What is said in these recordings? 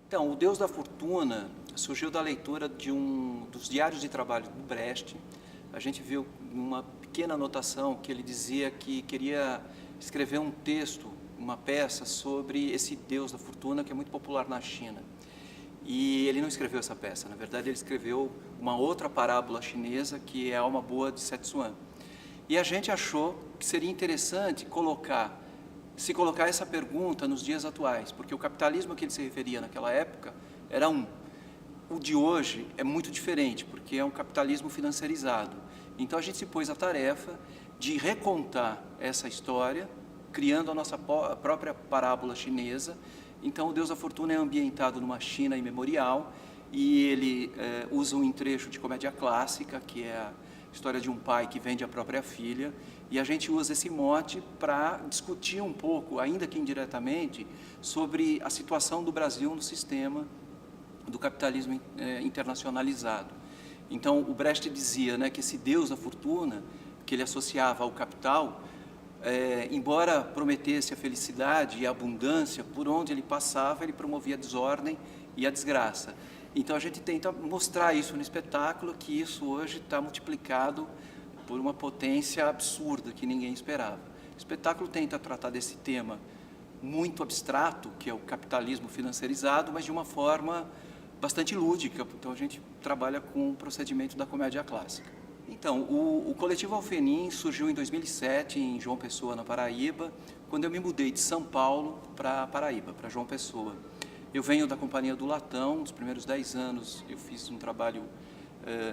Então, o Deus da Fortuna surgiu da leitura de dos diários de trabalho do Brecht. A gente viu uma pequena anotação que ele dizia que queria escrever um texto, uma peça sobre esse Deus da Fortuna que é muito popular na China. E ele não escreveu essa peça, na verdade ele escreveu uma outra parábola chinesa que é a Alma Boa de Setsuan. E a gente achou que seria interessante se colocar essa pergunta nos dias atuais, porque o capitalismo a que ele se referia naquela época era um. O de hoje é muito diferente, porque é um capitalismo financiarizado. Então a gente se pôs a tarefa de recontar essa história, criando a nossa própria parábola chinesa. Então o Deus da Fortuna é ambientado numa China imemorial e ele usa um trecho de comédia clássica, que é a história de um pai que vende a própria filha, e a gente usa esse mote para discutir um pouco, ainda que indiretamente, sobre a situação do Brasil no sistema do capitalismo internacionalizado. Então, o Brecht dizia, né, que esse Deus da Fortuna, que ele associava ao capital, embora prometesse a felicidade e a abundância, por onde ele passava, ele promovia a desordem e a desgraça. Então, a gente tenta mostrar isso no espetáculo, que isso hoje está multiplicado por uma potência absurda que ninguém esperava. O espetáculo tenta tratar desse tema muito abstrato, que é o capitalismo financiarizado, mas de uma forma bastante lúdica. Então a gente trabalha com o procedimento da comédia clássica. Então, o Coletivo Alfenim surgiu em 2007 em João Pessoa, na Paraíba, quando eu me mudei de São Paulo para Paraíba, para João Pessoa. Eu venho da Companhia do Latão, nos primeiros 10 anos eu fiz um trabalho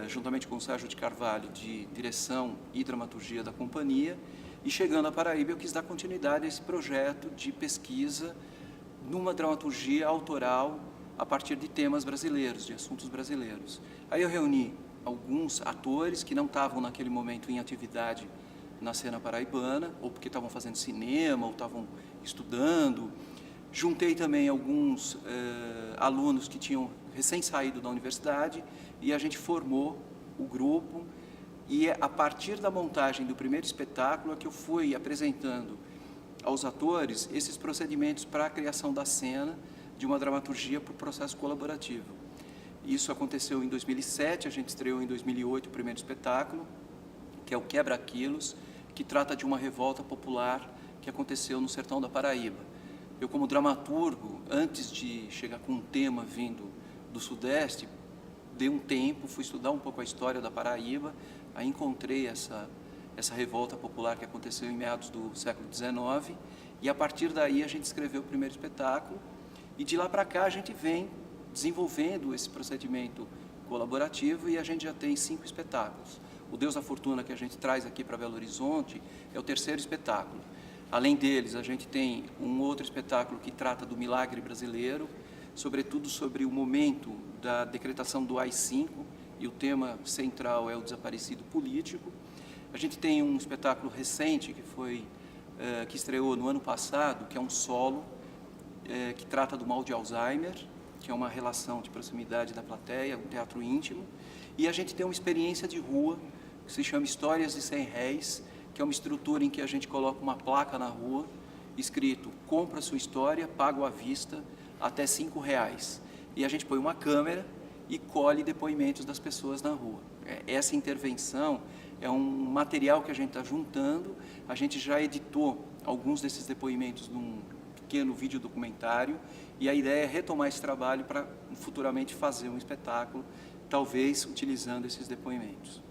juntamente com o Sérgio de Carvalho, de direção e dramaturgia da companhia, e chegando a Paraíba eu quis dar continuidade a esse projeto de pesquisa numa dramaturgia autoral a partir de temas brasileiros, de assuntos brasileiros. Aí eu reuni alguns atores que não estavam naquele momento em atividade na cena paraibana, ou porque estavam fazendo cinema, ou estavam estudando. Juntei também alguns alunos que tinham recém saído da universidade e a gente formou o grupo, e a partir da montagem do primeiro espetáculo é que eu fui apresentando aos atores esses procedimentos para a criação da cena de uma dramaturgia por processo colaborativo. Isso aconteceu em 2007, a gente estreou em 2008 o primeiro espetáculo, que é o Quebra-Quilos, que trata de uma revolta popular que aconteceu no sertão da Paraíba. Eu, como dramaturgo, antes de chegar com um tema vindo do Sudeste, dei um tempo, fui estudar um pouco a história da Paraíba, aí encontrei essa revolta popular que aconteceu em meados do século XIX, e a partir daí a gente escreveu o primeiro espetáculo, e de lá para cá a gente vem desenvolvendo esse procedimento colaborativo e a gente já tem 5 espetáculos. O Deus da Fortuna, que a gente traz aqui para Belo Horizonte, é o terceiro espetáculo. Além deles, a gente tem um outro espetáculo que trata do milagre brasileiro, sobretudo sobre o momento da decretação do AI-5, e o tema central é o desaparecido político. A gente tem um espetáculo recente que estreou no ano passado, que é um solo, que trata do mal de Alzheimer, que é uma relação de proximidade da plateia, um teatro íntimo. E a gente tem uma experiência de rua, que se chama Histórias de 100 Réis, que é uma estrutura em que a gente coloca uma placa na rua, escrito: compra sua história, pago à vista, até R$5. E a gente põe uma câmera e colhe depoimentos das pessoas na rua. Essa intervenção é um material que a gente está juntando, a gente já editou alguns desses depoimentos num pequeno vídeo documentário, e a ideia é retomar esse trabalho para futuramente fazer um espetáculo, talvez utilizando esses depoimentos.